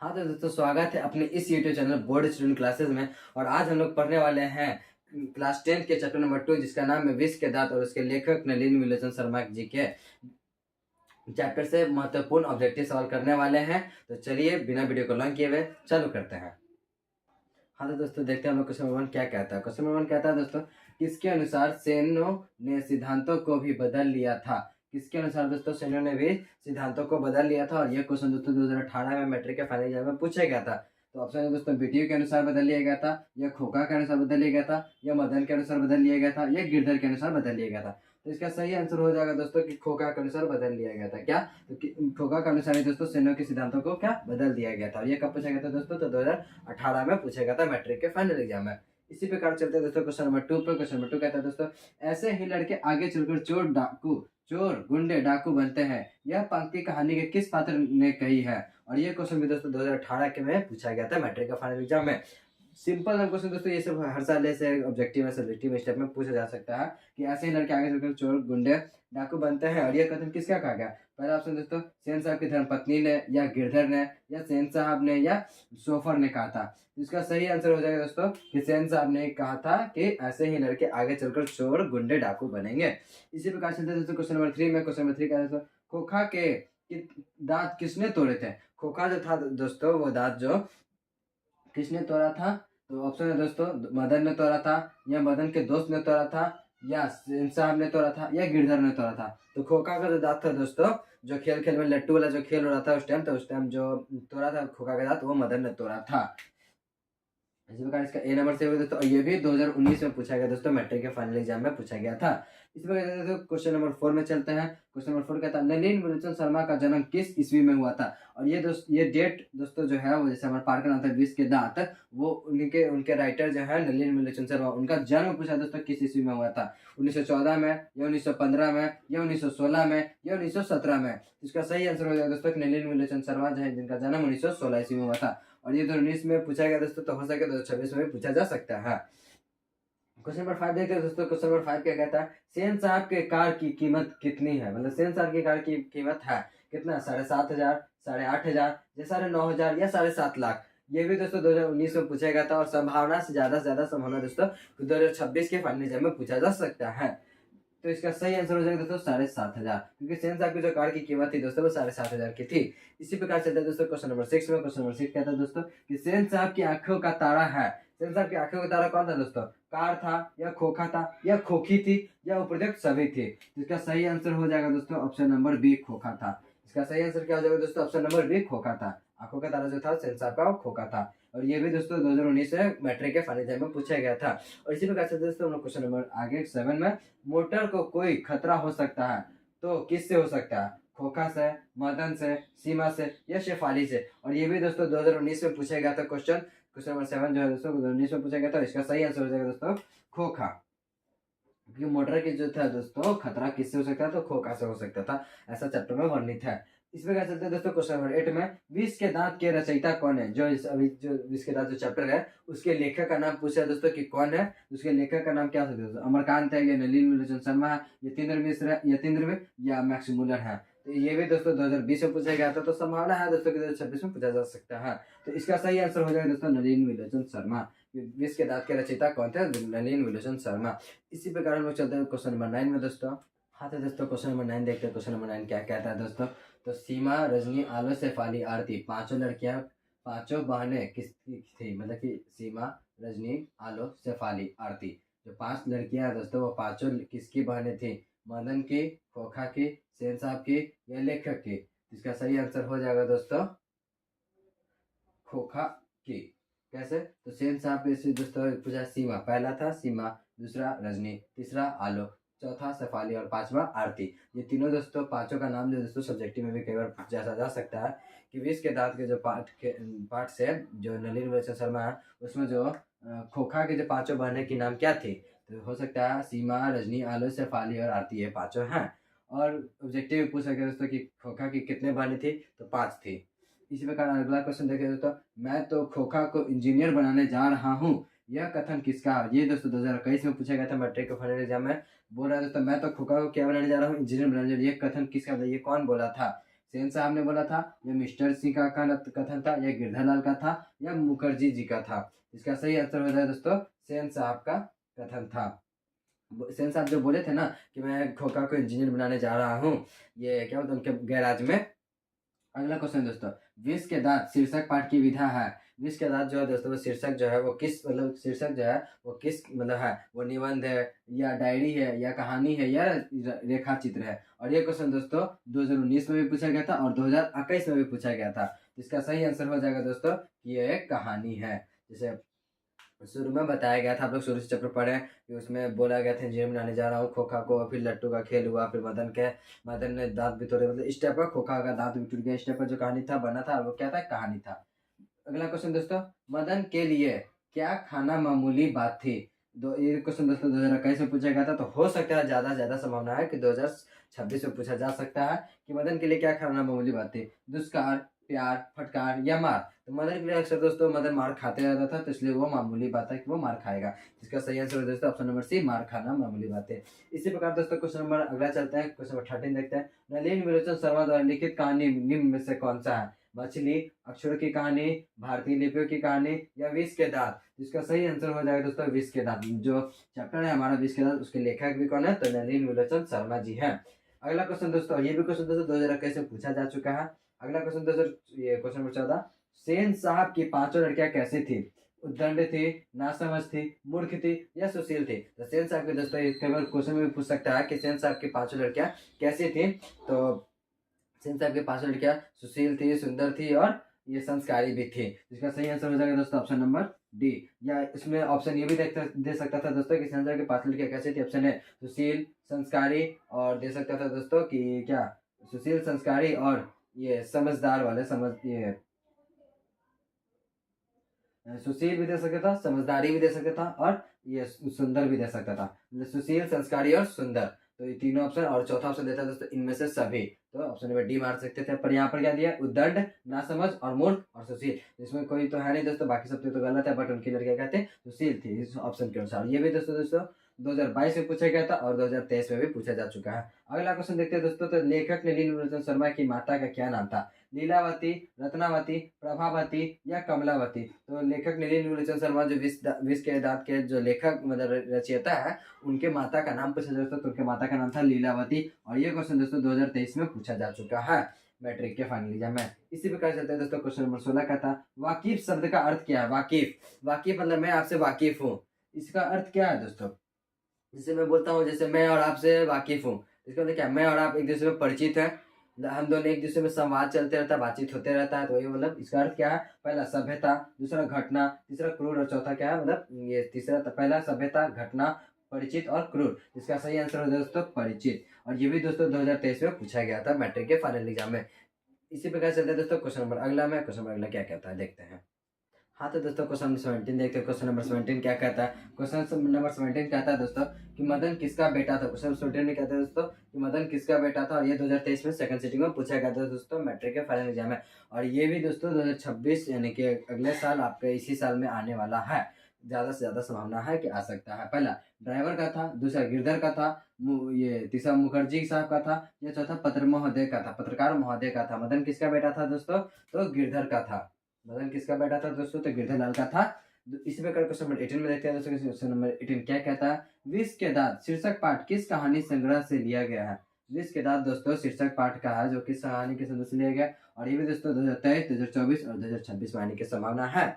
हाँ तो दोस्तों, स्वागत है अपने इस YouTube channel board student classes में। और आज हम लोग पढ़ने वाले हैं क्लास 10 के चैप्टर नंबर 2, जिसका नाम है विष के दांत, और उसके लेखक नलिन विलोचन शर्मा जी के चैप्टर से महत्वपूर्ण ऑब्जेक्टिव सवाल करने वाले हैं। तो चलिए बिना वीडियो को लॉन्च किए हुए चालू करते हैं। हाँ तो दोस्तों, देखते हैं हम लोग क्वेश्चन नंबर 1 क्या कहता है। क्वेश्चन नंबर 1 कहता है दोस्तों, किसके अनुसार सेनों ने सिद्धांतों को भी बदल लिया था। किसके अनुसार दोस्तों सेनों ने भी सिद्धांतों को बदल लिया था। और यह क्वेश्चन दोस्तों 2018 में मैट्रिक के फाइनल एग्जाम में पूछा गया था। तो ऑप्शन है दोस्तों, बीटीयू के अनुसार बदल लिया गया था, या खोखा के अनुसार बदल लिया गया था, या मदन के अनुसार बदल लिया गया था, या गिरधर के अनुसार बदल लिया गया था। तो इसका सही आंसर हो जाएगा दोस्तों कि खोखा के अनुसार बदल लिया गया था। क्या? तो खोखा के अनुसार ही दोस्तों सेनों के सिद्धांतों को क्या बदल दिया गया था। और ये कब पूछा गया था दोस्तों? तो 2018 में पूछा गया था मैट्रिक के फाइनल एग्जाम में। इसी प्रकार चलते हैं दोस्तों क्वेश्चन नंबर 2 पर। क्वेश्चन नंबर 2 कहता है दोस्तों, ऐसे ही लड़के आगे चलकर चोर गुंडे डाकू बनते हैं, यह पंक्ति कहानी के किस पात्र ने कही है। और ये क्वेश्चन भी दोस्तों 2018 के में पूछा गया था मैट्रिक का फाइनल एग्जाम में। सिंपल क्वेश्चन दोस्तों, ये सब हर साल ऐसे ऑब्जेक्टिव में सब्जेक्टिव स्टेप में पूछा जा सकता है कि ऐसे ही लड़के आगे चलकर चोर गुंडे डाकू बनते हैं। और ये कथन किसका कहा गया? पहला ऑप्शन दोस्तों, सेन साहब की धर्मपत्नी ने, या गिरधर ने, या सेन साहब ने, या सोफर ने कहा था। इसका सही आंसर हो जाएगा दोस्तों कि सेन साहब ने कहा था कि ऐसे ही लड़के आगे चलकर चोर गुंडे डाकू बनेंगे। इसी प्रकार चलते दोस्तों क्वेश्चन नंबर 3 में। क्वेश्चन नंबर 3 का दोस्तों, खोखा के दांत किसने तोड़े थे। खोखा जो था दोस्तों, वो दांत जो किसने तोड़ा था? तो ऑप्शन है दोस्तों, मदन ने तोड़ा था, या मदन के दोस्त ने तोड़ा था, या सेन साहब ने तोड़ा था, या गिरधर ने तोड़ा था। तो खोखा का जो दांत था दोस्तों, जो खेल खेल में लट्टू वाला जो खेल हो रहा था उस टाइम, तो उस टाइम जो तोड़ा था खोखा का दांत, वो मदन ने तोड़ा था। इसी प्रकार इसका ए नंबर से हुआ दोस्तों। ये भी 2019 में पूछा गया दोस्तों, मैट्रिक के फाइनल एग्जाम में पूछा गया था। इसी प्रकार दोस्तों क्वेश्चन नंबर 4 में चलते हैं। क्वेश्चन नंबर 4 कहता है, नलिन विलोचन शर्मा का जन्म किस ईस्वी में हुआ था। और ये डेट दोस्तों जो है, वो जैसे हमारे पार्ट का नाम था विष के दांत, वो उनके राइटर जो है नलिन विलोचन शर्मा, उनका जन्म पूछा दोस्तों किस ईस्वी में हुआ था। 1914 में, या 1915 में, या 1916 में, या 1917 में। इसका सही आंसर हो जाएगा दोस्तों नलिन विलोचन शर्मा जो है, जिनका जन्म 1916 ईस्वी में हुआ था। और ये 2019 में पूछा गया दोस्तों, तो हो सके 2026 में भी पूछा जा सकता है। क्वेश्चन नंबर 5 देखते हैं दोस्तों। क्वेश्चन नंबर 5 क्या कहता है, सेन साहब के कार की कीमत कितनी है। मतलब सेन साहब की कार की कीमत है कितना? 7,500, 8,500, या 9,500, या 7,50,000। ये भी दोस्तों 2019 में पूछा गया था। और संभावना से ज्यादा संभावना दोस्तों 2026 के फाइनल एग्जाम में पूछा जा सकता है। तो इसका सही आंसर हो जाएगा दोस्तों 7,500, क्योंकि सेन साहब की जो कार की कीमत थी दोस्तों, वो 7,500 की थी। इसी प्रकार चलता है दोस्तों क्वेश्चन नंबर 6 में। क्वेश्चन नंबर 6 कहता है दोस्तों कि सेन साहब की आंखों का तारा है। सेन साहब की आंखों का तारा कौन था दोस्तों? कार था, या खोखा था, या खोखी थी, या उपरोक्त सभी थी। तो इसका सही आंसर हो जाएगा दोस्तों ऑप्शन नंबर बी, खोखा था। इसका सही आंसर क्या हो जाएगा दोस्तों? ऑप्शन नंबर बी, खोखा था। आंखों का तारा जो था सेन साहब का, वो खोखा था। और ये भी दोस्तों 2019 में मैट्रिक के फाइनल एग्जाम में पूछा गया था। और इसी प्रकार से दोस्तों हम लोग क्वेश्चन नंबर आगे 7 में, मोटर को कोई खतरा हो सकता है तो किससे हो सकता है? खोखा से, मदन से, सीमा से, या शेफाली से। और ये भी दोस्तों 2019 में पूछा गया था क्वेश्चन। क्वेश्चन नंबर 7 जो है दोस्तों 2019 में पूछा गया था। इसका सही आंसर हो जाएगा दोस्तों खोखा, क्योंकि मोटर की जो था दोस्तों खतरा किससे हो सकता है? तो खोखा से हो सकता था, ऐसा चैप्टर में वर्णित है। इस प्रकार चलते हैं दोस्तों क्वेश्चन नंबर 8 में। विष के दांत के रचयिता कौन है? जो अभी जो विष के दांत जो चैप्टर है, उसके लेखक का नाम पूछा है दोस्तों कि कौन है। उसके लेखक का नाम क्या हो सकता है दोस्तों? अमरकांत है, या नलिन विलोचन शर्मा है, यतीन्द्र मिश्र, या मैक्स मूलर है। तो ये भी दोस्तों 2020 में पूछा गया था। तो संभावना है दोस्तों कि 2026 में पूछा जा सकता है। तो इसका सही आंसर हो जाएगा दोस्तों नलिन विलोचन शर्मा। विष के दांत के रचयिता कौन थे? नलिन विलोचन शर्मा। इसी प्रकार हम लोग चलते हैं क्वेश्चन नंबर 9 में दोस्तों। हाँ तो दोस्तों क्वेश्चन नंबर 9 देखते हैं। क्वेश्चन नंबर 9 क्या कहता है दोस्तों? तो सीमा, रजनी, आलो, शेफाली, आरती, पांचों लड़कियां, पांचों बहनें किसकी थी। मतलब कि सीमा, रजनी, आलो, शेफाली, आरती, जो 5 लड़कियां हैं दोस्तों, वो पांचों किसकी बहनें थी? मदन की, खोखा की, सेन साहब की, या लेखक की। इसका सही आंसर हो जाएगा दोस्तों खोखा की। कैसे? तो सेन साहब से दोस्तों पूछा सीमा, पहला था सीमा, दूसरा रजनी, तीसरा आलो, चौथा शेफाली, और पांचवा आरती। ये तीनों दोस्तों पांचों का नाम जो दोस्तों सब्जेक्टिव में भी कई बार पूछा जा सकता है कि विष के दांत के जो पाठ से जो नलिन विलोचन शर्मा है, उसमें जो खोखा के जो पांचों बहनें की नाम क्या थी। तो हो सकता है सीमा, रजनी, आलो, शेफाली और आरती, ये पांचों हैं। और ऑब्जेक्टिव में पूछ सकते दोस्तों कि खोखा की कितने बहनें थी। तो 5 थी। इसी प्रकार अगला क्वेश्चन देखें दोस्तों, मैं तो खोखा को इंजीनियर बनाने जा रहा हूँ, यह कथन किसका? ये दोस्तों 2021 में पूछा गया था मैट्रिक के फाइनल एग्जाम में। बोल रहा है दोस्तों, मैं तो खोखा को क्या बनाने जा रहा हूँ? इंजीनियर बनाने जा रहा हूँ। ये कथन किसका? ये कौन बोला था? सेन साहब ने बोला था, या मिस्टर सिंह का कथन था, या गिरधरलाल का था, या मुखर्जी जी का था? इसका सही आंसर हो जाए दोस्तों सेन साहब का कथन था। सेन साहब जो बोले थे ना कि मैं खोखा को इंजीनियर बनाने जा रहा हूँ, ये क्या बोलते उनके गैराज में। अगला क्वेश्चन दोस्तों, विष के दांत शीर्षक पाठ की विधा है। विष के दांत जो है दोस्तों वो शीर्षक जो है वो किस मतलब शीर्षक जो है वो किस मतलब है, वो निबंध है या डायरी है या कहानी है या रेखा चित्र है? और ये क्वेश्चन दोस्तों 2019 में भी पूछा गया था और 2021 में भी पूछा गया था। इसका सही आंसर हो जाएगा दोस्तों कि ये एक कहानी है। जैसे शुरू में बताया गया था, आप लोग शुरू से चैप्टर पढ़े कि उसमें बोला गया था इंजीनियर बनाने जा रहा हूँ खोखा को, फिर लट्टू का खेल हुआ, फिर मदन ने दांत भी तोड़े, मतलब इस टाइप का खोखा का दांत भी टूट गया, इस टाइप का जो कहानी था बना था वो क्या था, कहानी था। अगला क्वेश्चन दोस्तों, मदन के लिए क्या खाना मामूली बात थी? ये क्वेश्चन दोस्तों 2021 में पूछा गया था, तो हो सकता है ज्यादा ज्यादा संभावना है कि 2026 में पूछा जा सकता है कि मदन के लिए क्या खाना मामूली बात थी, दुष्कार, प्यार, फटकार या मार? तो मदन के लिए अक्सर दोस्तों मदन मार खाते रहता था, तो इसलिए वो मामूली बात है कि वो मार खाएगा। इसका सही आंसर दोस्तों ऑप्शन नंबर सी, मार खाना मामूली बात है। इसी प्रकार दोस्तों क्वेश्चन नंबर अगला चलते हैं, क्वेश्चन नंबर 13 देखते हैं। नलिन विलोचन शर्मा द्वारा लिखित कहानी निम्न में से कौन सा है? मछली, अक्षरों की कहानी, भारतीय लिपियों की कहानी, या विष के दांत? इसका सही आंसर हो जाएगा दोस्तों विष के दांत। जो चैप्टर है हमारा विष के दांत, उसके लेखक भी कौन है? तो नलिन विलोचन शर्मा जी हैं। अगला क्वेश्चन दोस्तों, ये भी क्वेश्चन दोस्तों 2021 में पूछा जा चुका है। अगला क्वेश्चन दोस्तों, ये क्वेश्चन नंबर 14, सेन साहब की पांचों लड़कियां कैसी थी? उद्दंड थी, नासमझ थी, मूर्ख थी, या सुशील थी? तो सेन साहब के दोस्तों केवल क्वेश्चन में भी पूछ सकता है कि सेन साहब की पांचों लड़कियां कैसी थी। तो सेन साहब के पांचों लड़कियां सुशील थी, सुंदर थी और ये संस्कारी भी थी। इसका सही आंसर हो जाएगा दोस्तों ऑप्शन नंबर डी। या इसमें ऑप्शन ये भी दे सकता था दोस्तों कि सेन साहब के पांच लड़कियां कैसी थी। ऑप्शन है सुशील, संस्कारी, और दे सकता था दोस्तों कि क्या, सुशील, संस्कारी और ये समझदार वाले, ये सुशील भी दे सकता था, समझदारी भी दे सकता था और ये सुंदर भी दे सकता था। मतलब सुशील, संस्कारी और सुंदर, तो ये तीनों ऑप्शन, और चौथा ऑप्शन देता है दोस्तों इनमें से सभी। तो ऑप्शन नंबर डी मार सकते थे, पर यहाँ पर क्या दिया, उद्दंड, नासमझ और मूर्ख और सुशील। इसमें कोई तो है नहीं दोस्तों, बाकी सब तो गलत है, बट उनकी लड़कियां कहते हैं सुशील थी इस ऑप्शन के अनुसार। ये भी दोस्तों दोस्तों 2022 में पूछा गया था और 2023 में भी पूछा जा चुका है। अगला क्वेश्चन देखते हैं दोस्तों, तो लेखक नलिन विलोचन शर्मा की माता का क्या नाम था? लीलावती, रत्नावती, प्रभावती या कमलावती? तो लेखक नलिन विलोचन शर्मा जो विष के दांत के जो लेखक मतलब रचयिता है, उनके माता का नाम पूछा दोस्तों, तो उनके माता का नाम था लीलावती। और ये क्वेश्चन दोस्तों 2023 में पूछा जा चुका है मैट्रिक के फाइनल एग्जाम में। इसी प्रकार चलते हैं दोस्तों, क्वेश्चन नंबर 16 का था, वाकिफ शब्द का अर्थ क्या है? वाकिफ, वाकिफ मतलब मैं आपसे वाकिफ हूँ, इसका अर्थ क्या है दोस्तों? जैसे मैं बोलता हूँ, जैसे मैं और आपसे वाकिफ हूँ, इसका मतलब क्या, मैं और आप एक दूसरे में परिचित हैं, हम दोनों एक दूसरे में संवाद चलते रहता है, बातचीत होते रहता है, तो ये मतलब इसका अर्थ क्या है? पहला सभ्यता, दूसरा घटना, तीसरा क्रूर, और चौथा क्या है मतलब ये तीसरा, तो पहला सभ्यता, घटना, परिचित और क्रूर। इसका सही आंसर हो दोस्तों परिचित। और ये भी दोस्तों 2023 में पूछा गया था मैट्रिक के फाइनल एग्जाम में। इसी प्रकार चलते हैं दोस्तों क्वेश्चन नंबर अगला में, क्वेश्चन नंबर अगला क्या कहता है देखते हैं। हाँ तो दोस्तों क्वेश्चन नंबर 17 देखते हैं, क्वेश्चन नंबर 17 क्या कहता है। क्वेश्चन नंबर 17 कहता है दोस्तों कि मदन किसका बेटा था? क्वेश्चन नंबर 17 में कहता है दोस्तों कि मदन किसका बेटा था, और ये 2023 में सेकंड सिटिंग में पूछा गया था दोस्तों मैट्रिक के फाइनल एग्जाम में। और ये भी दोस्तों 2026 यानी कि अगले साल आपके इसी साल में आने वाला है, ज्यादा से ज्यादा संभावना है कि आ सकता है। पहला ड्राइवर का था, दूसरा गिरधर का था, ये तीसरा मुखर्जी साहब का था, या चौथा पत्र महोदय का था, पत्रकार महोदय का था। मदन किसका बेटा था दोस्तों? तो गिरधर का था। मदन किसका बेटा था दोस्तों? तो गिरधर लाल का था। इसी प्रकार क्वेश्चन नंबर 18 में देखते हैं दोस्तों, क्वेश्चन नंबर 18 क्या कहता है, विष के दांत शीर्षक पाठ किस कहानी संग्रह से लिया गया है? विष के दांत दोस्तों शीर्षक पाठ का है, जो किस कहानी के संग्रह से लिया गया, और ये भी दोस्तों 2023, 2024 और 2026 में आने की संभावना है।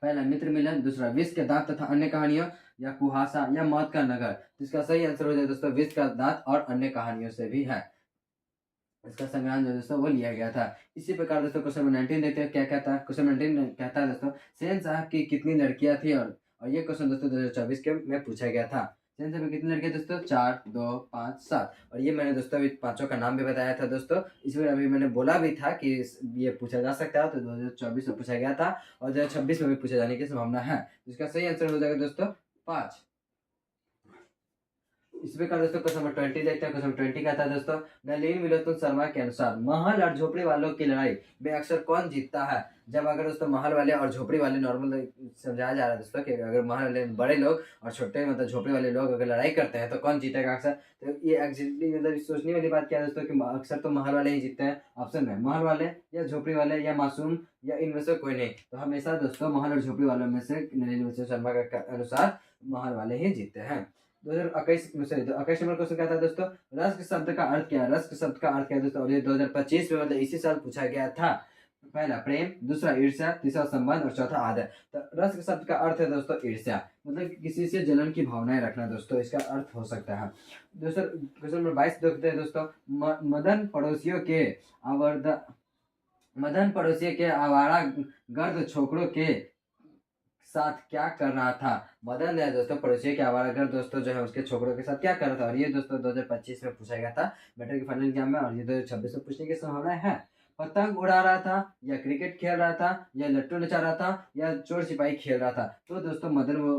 पहला मित्र मिलन, दूसरा विष के दांत तथा अन्य कहानियों, या कुहासा, या मौत का नगर? तो इसका सही आंसर हो जाए दोस्तों विष का दांत और अन्य कहानियों से भी है, इसका संग्रहण जो दोस्तों वो लिया गया था। इसी प्रकार दोस्तों क्वेश्चन नंबर 19 देखते हैं क्या कहता है। क्वेश्चन 19 कहता है दोस्तों सेन साहब की कितनी लड़कियां थी, और ये क्वेश्चन दोस्तों 2024 के में पूछा गया था। सेन साहब की कितनी लड़कियां दोस्तों? 4, 2, 5, 7। और ये मैंने दोस्तों अभी पांचों का नाम भी बताया था दोस्तों, इसमें अभी मैंने बोला भी था कि ये पूछा जा सकता है, तो 2024 में पूछा गया था और 2026 में भी पूछा जाने की संभावना है। इसका सही आंसर हो जाएगा दोस्तों 5। इस प्रकार दोस्तों क्वेश्चन नंबर 20 देखते हैं। क्वेश्चन नंबर 20 कहता है दोस्तों, नलिनी मिलोत्तम शर्मा के अनुसार महल और झोपड़ी वालों की लड़ाई में अक्सर कौन जीतता है। जब अगर दोस्तों महल वाले और झोपड़ी वाले, नॉर्मल समझाया जा रहा है दोस्तों कि अगर महल वाले बड़े लोग और छोटे मतलब झोपड़ी वाले लोग अगर लड़ाई करते हैं तो कौन जीतेगा अक्सर। तो ये एग्जैक्टली मतलब सोचने वाली बात क्या है दोस्तों कि अक्सर तो महल वाले ही जीतते हैं। ऑप्शन में महल वाले या झोपड़ी वाले या मासूम या इनमें से कोई नहीं। तो हमेशा दोस्तों महल और झोपड़ी वालों में से नलिनी मिलोत्तम शर्मा के अनुसार महल वाले ही जीतते हैं। 2021 21 नंबर क्वेश्चन क्या था दोस्तों, रस्क शब्द का अर्थ क्या है। रस्क शब्द का अर्थ क्या है दोस्तों, और ये 2025 में मतलब इसी साल पूछा गया था। पहला प्रेम, दूसरा ईर्ष्या, तीसरा संबंध और चौथा आदर। तो रस्क शब्द का अर्थ है दोस्तों ईर्ष्या, मतलब किसी से जलन की भावनाएं रखना दोस्तों, इसका अर्थ हो सकता है। दोस्तों क्वेश्चन नंबर 22 देखते हैं दोस्तों, मदन पड़ोसियों के आवारा गर्द छोकरों के साथ क्या कर रहा था। मदन है दोस्तों पड़ोसियों के आवारागर्द दोस्तों जो है उसके छोकरों के साथ क्या कर रहा था। और ये दोस्तों 2025 में पूछा गया था मैट्रिक के फाइनल एग्जाम में, और ये 2026 में पूछने की संभावना है। पतंग उड़ा रहा था या क्रिकेट खेल रहा था या लट्टू नचा रहा था या चोर सिपाही खेल रहा था। तो दोस्तों मदन वो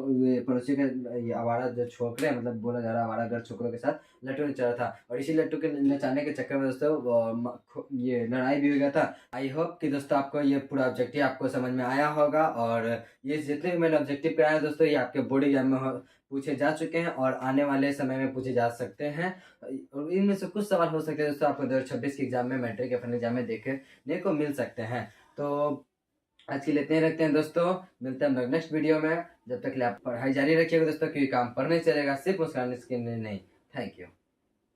पड़ोसी के आवारा जो छोकरे मतलब बोला जा रहा है आवारागर्द छोकरों के साथ लट्टू नचा रहा था, और इसी लट्टू के नचाने के चक्कर में दोस्तों ये लड़ाई भी हो गया था। आई होप कि दोस्तों आपको ये पूरा ऑब्जेक्टिव आपको समझ में आया होगा, और ये जितने भी मैंने ऑब्जेक्टिव कराया दोस्तों ये आपके बोर्ड एग्जाम में पूछे जा चुके हैं और आने वाले समय में पूछे जा सकते हैं। और इनमें से कुछ सवाल हो सकते हैं दोस्तों आपको 2026 के एग्जाम में मैट्रिक के फाइनल एग्जाम में देखने को मिल सकते हैं। तो आज के लिए इतने ही रखते हैं दोस्तों, मिलते हैं हम लोग नेक्स्ट वीडियो में। जब तक के लिए आप पढ़ाई जारी रखिएगा दोस्तों, क्योंकि काम पढ़ने चलेगा, सिर्फ मुस्कुराने के लिए नहीं। Thank you.